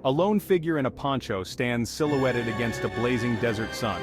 A lone figure in a poncho stands silhouetted against a blazing desert sun.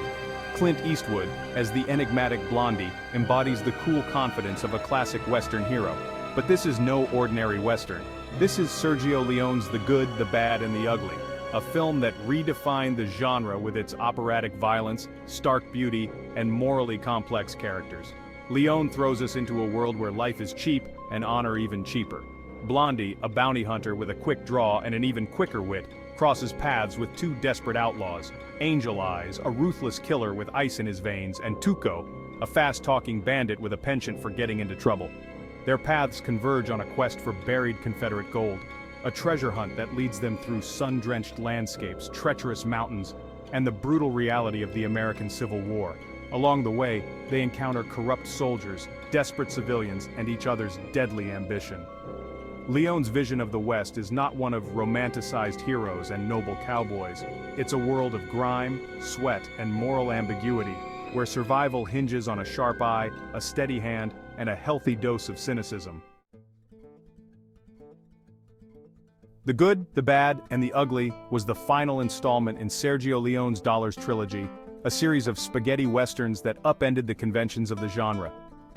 Clint Eastwood, as the enigmatic Blondie, embodies the cool confidence of a classic Western hero. But this is no ordinary Western. This is Sergio Leone's The Good, the Bad, and the Ugly, a film that redefined the genre with its operatic violence, stark beauty, and morally complex characters. Leone throws us into a world where life is cheap and honor even cheaper. Blondie, a bounty hunter with a quick draw and an even quicker wit, crosses paths with two desperate outlaws, Angel Eyes, a ruthless killer with ice in his veins, and Tuco, a fast-talking bandit with a penchant for getting into trouble. Their paths converge on a quest for buried Confederate gold, a treasure hunt that leads them through sun-drenched landscapes, treacherous mountains, and the brutal reality of the American Civil War. Along the way, they encounter corrupt soldiers, desperate civilians, and each other's deadly ambition. Leone's vision of the West is not one of romanticized heroes and noble cowboys. It's a world of grime, sweat, and moral ambiguity, where survival hinges on a sharp eye, a steady hand, and a healthy dose of cynicism. The Good, the Bad, and the Ugly was the final installment in Sergio Leone's Dollars trilogy, a series of spaghetti westerns that upended the conventions of the genre.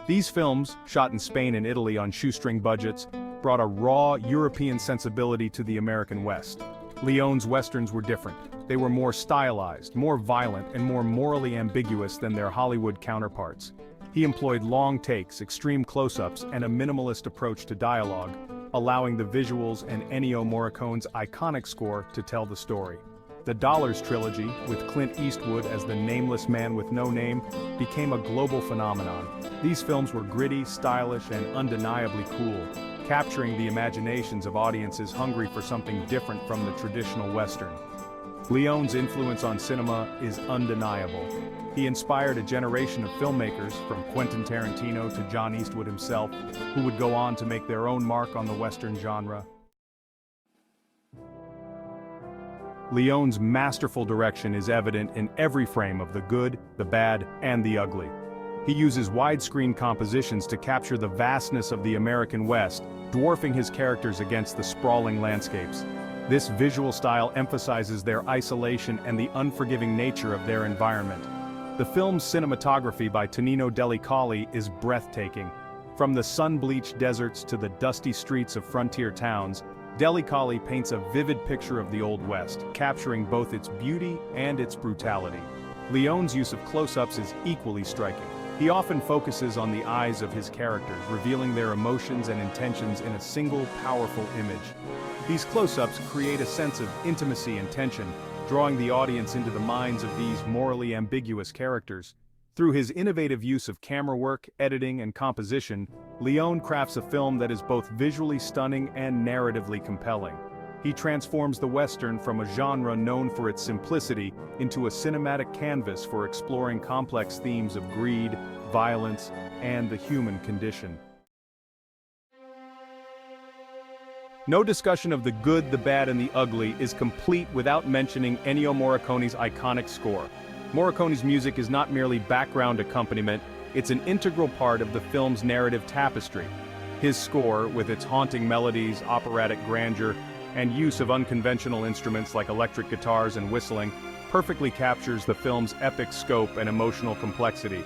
These films, shot in Spain and Italy on shoestring budgets, brought a raw European sensibility to the American West. Leone's westerns were different. They were more stylized, more violent, and more morally ambiguous than their Hollywood counterparts. He employed long takes, extreme close-ups, and a minimalist approach to dialogue, allowing the visuals and Ennio Morricone's iconic score to tell the story. The Dollars trilogy, with Clint Eastwood as the nameless man with no name, became a global phenomenon. These films were gritty, stylish, and undeniably cool, capturing the imaginations of audiences hungry for something different from the traditional Western. Leone's influence on cinema is undeniable. He inspired a generation of filmmakers, from Quentin Tarantino to John Eastwood himself, who would go on to make their own mark on the Western genre. Leone's masterful direction is evident in every frame of The Good, the Bad, and the Ugly. He uses widescreen compositions to capture the vastness of the American West, dwarfing his characters against the sprawling landscapes. This visual style emphasizes their isolation and the unforgiving nature of their environment. The film's cinematography by Tonino Delli Colli is breathtaking. From the sun-bleached deserts to the dusty streets of frontier towns, Delli Colli paints a vivid picture of the Old West, capturing both its beauty and its brutality. Leone's use of close-ups is equally striking. He often focuses on the eyes of his characters, revealing their emotions and intentions in a single, powerful image. These close-ups create a sense of intimacy and tension, drawing the audience into the minds of these morally ambiguous characters. Through his innovative use of camera work, editing, and composition, Leone crafts a film that is both visually stunning and narratively compelling. He transforms the Western from a genre known for its simplicity into a cinematic canvas for exploring complex themes of greed, violence, and the human condition. No discussion of The Good, the Bad, and the Ugly is complete without mentioning Ennio Morricone's iconic score. Morricone's music is not merely background accompaniment, it's an integral part of the film's narrative tapestry. His score, with its haunting melodies, operatic grandeur, and use of unconventional instruments like electric guitars and whistling, perfectly captures the film's epic scope and emotional complexity.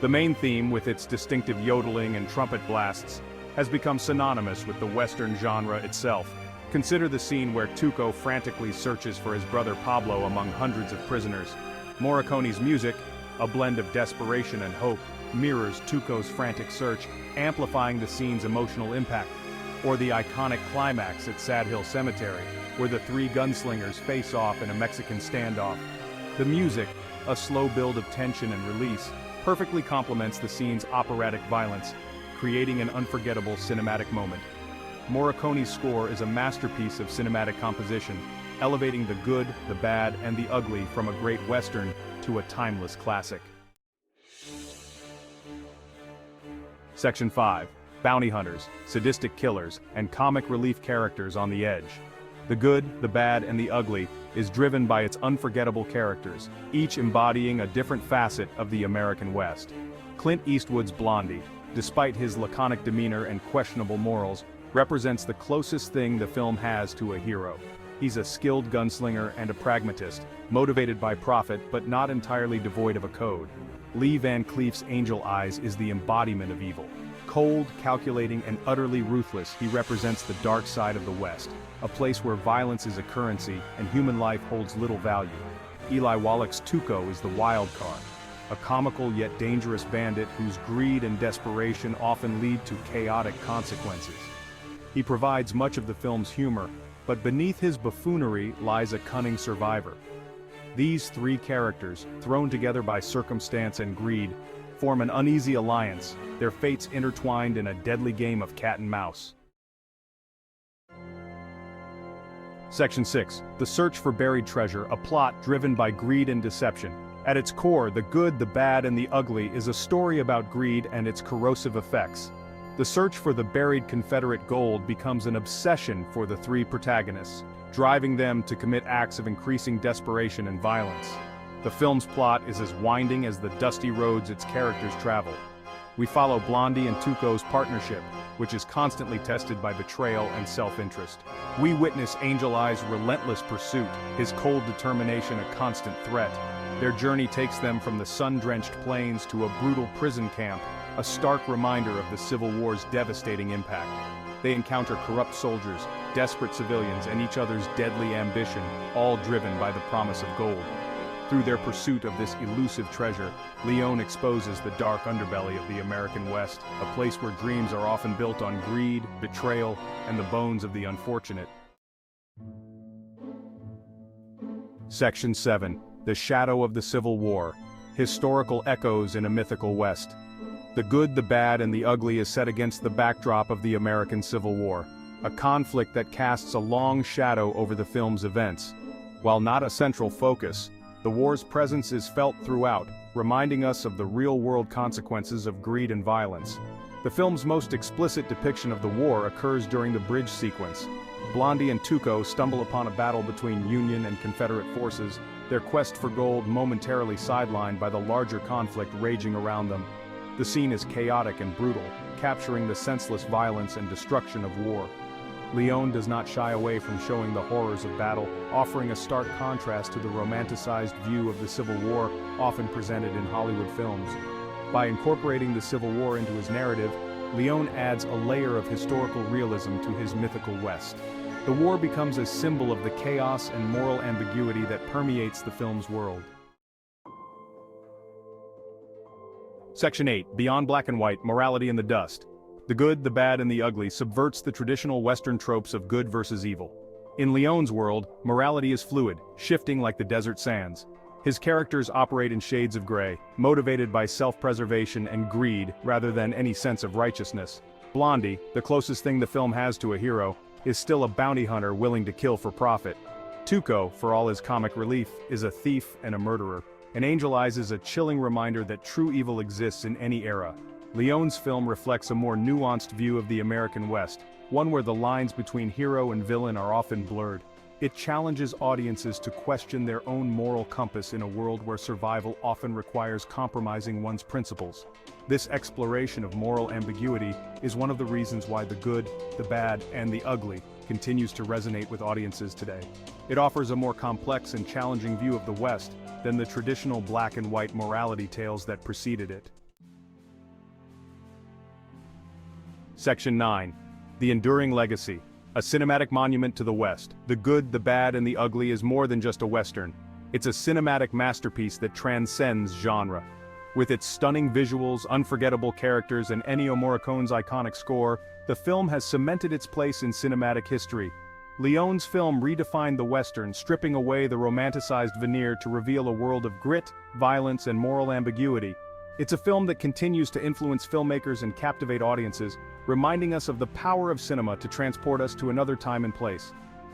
The main theme, with its distinctive yodeling and trumpet blasts, has become synonymous with the Western genre itself. Consider the scene where Tuco frantically searches for his brother Pablo among hundreds of prisoners. Morricone's music, a blend of desperation and hope, mirrors Tuco's frantic search, amplifying the scene's emotional impact. Or the iconic climax at Sad Hill Cemetery, where the three gunslingers face off in a Mexican standoff. The music, a slow build of tension and release, perfectly complements the scene's operatic violence, creating an unforgettable cinematic moment. Morricone's score is a masterpiece of cinematic composition, elevating the good, the bad, and the ugly from a great Western to a timeless classic. Section 5. Bounty hunters, sadistic killers, and comic relief characters on the edge. The Good, the Bad, and the Ugly is driven by its unforgettable characters, each embodying a different facet of the American West. Clint Eastwood's Blondie, despite his laconic demeanor and questionable morals, represents the closest thing the film has to a hero. He's a skilled gunslinger and a pragmatist, motivated by profit but not entirely devoid of a code. Lee Van Cleef's Angel Eyes is the embodiment of evil. Cold, calculating, and utterly ruthless, he represents the dark side of the West, a place where violence is a currency and human life holds little value. Eli Wallach's Tuco is the wild card, a comical yet dangerous bandit whose greed and desperation often lead to chaotic consequences. He provides much of the film's humor, but beneath his buffoonery lies a cunning survivor. These three characters, thrown together by circumstance and greed, form an uneasy alliance, their fates intertwined in a deadly game of cat and mouse. Section 6. The Search for Buried Treasure, a plot driven by greed and deception. At its core, The Good, the Bad, and the Ugly is a story about greed and its corrosive effects. The search for the buried Confederate gold becomes an obsession for the three protagonists, driving them to commit acts of increasing desperation and violence. The film's plot is as winding as the dusty roads its characters travel. We follow Blondie and Tuco's partnership, which is constantly tested by betrayal and self-interest. We witness Angel Eye's relentless pursuit, his cold determination a constant threat. Their journey takes them from the sun-drenched plains to a brutal prison camp, a stark reminder of the Civil War's devastating impact. They encounter corrupt soldiers, desperate civilians, and each other's deadly ambition, all driven by the promise of gold. Through their pursuit of this elusive treasure, Leone exposes the dark underbelly of the American West, a place where dreams are often built on greed, betrayal, and the bones of the unfortunate. Section 7. The Shadow of the Civil War. Historical echoes in a mythical West. The Good, the Bad, and the Ugly is set against the backdrop of the American Civil War, a conflict that casts a long shadow over the film's events. While not a central focus, the war's presence is felt throughout, reminding us of the real-world consequences of greed and violence. The film's most explicit depiction of the war occurs during the bridge sequence. Blondie and Tuco stumble upon a battle between Union and Confederate forces, their quest for gold momentarily sidelined by the larger conflict raging around them. The scene is chaotic and brutal, capturing the senseless violence and destruction of war. Leone does not shy away from showing the horrors of battle, offering a stark contrast to the romanticized view of the Civil War often presented in Hollywood films. By incorporating the Civil War into his narrative, Leone adds a layer of historical realism to his mythical West. The war becomes a symbol of the chaos and moral ambiguity that permeates the film's world. Section 8. Beyond Black and White, Morality in the Dust. The Good, the Bad, and the Ugly subverts the traditional Western tropes of good versus evil. In Leone's world, morality is fluid, shifting like the desert sands. His characters operate in shades of gray, motivated by self-preservation and greed rather than any sense of righteousness. Blondie, the closest thing the film has to a hero, is still a bounty hunter willing to kill for profit. Tuco, for all his comic relief, is a thief and a murderer. And Angel Eyes is a chilling reminder that true evil exists in any era. Leone's film reflects a more nuanced view of the American West, one where the lines between hero and villain are often blurred. It challenges audiences to question their own moral compass in a world where survival often requires compromising one's principles. This exploration of moral ambiguity is one of the reasons why The Good, the Bad, and the Ugly continues to resonate with audiences today. It offers a more complex and challenging view of the West than the traditional black and white morality tales that preceded it. Section 9. The Enduring Legacy. A cinematic monument to the West. The Good, the Bad, and the Ugly is more than just a Western. It's a cinematic masterpiece that transcends genre. With its stunning visuals, unforgettable characters, and Ennio Morricone's iconic score, the film has cemented its place in cinematic history. Leone's film redefined the Western, stripping away the romanticized veneer to reveal a world of grit, violence, and moral ambiguity. It's a film that continues to influence filmmakers and captivate audiences, reminding us of the power of cinema to transport us to another time and place.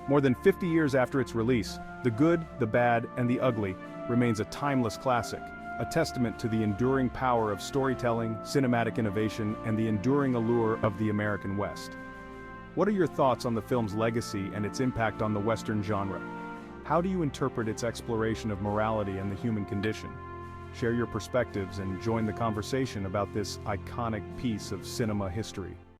More than 50 years after its release, The Good, the Bad, and the Ugly remains a timeless classic, a testament to the enduring power of storytelling, cinematic innovation, and the enduring allure of the American West. What are your thoughts on the film's legacy and its impact on the Western genre? How do you interpret its exploration of morality and the human condition? Share your perspectives and join the conversation about this iconic piece of cinema history.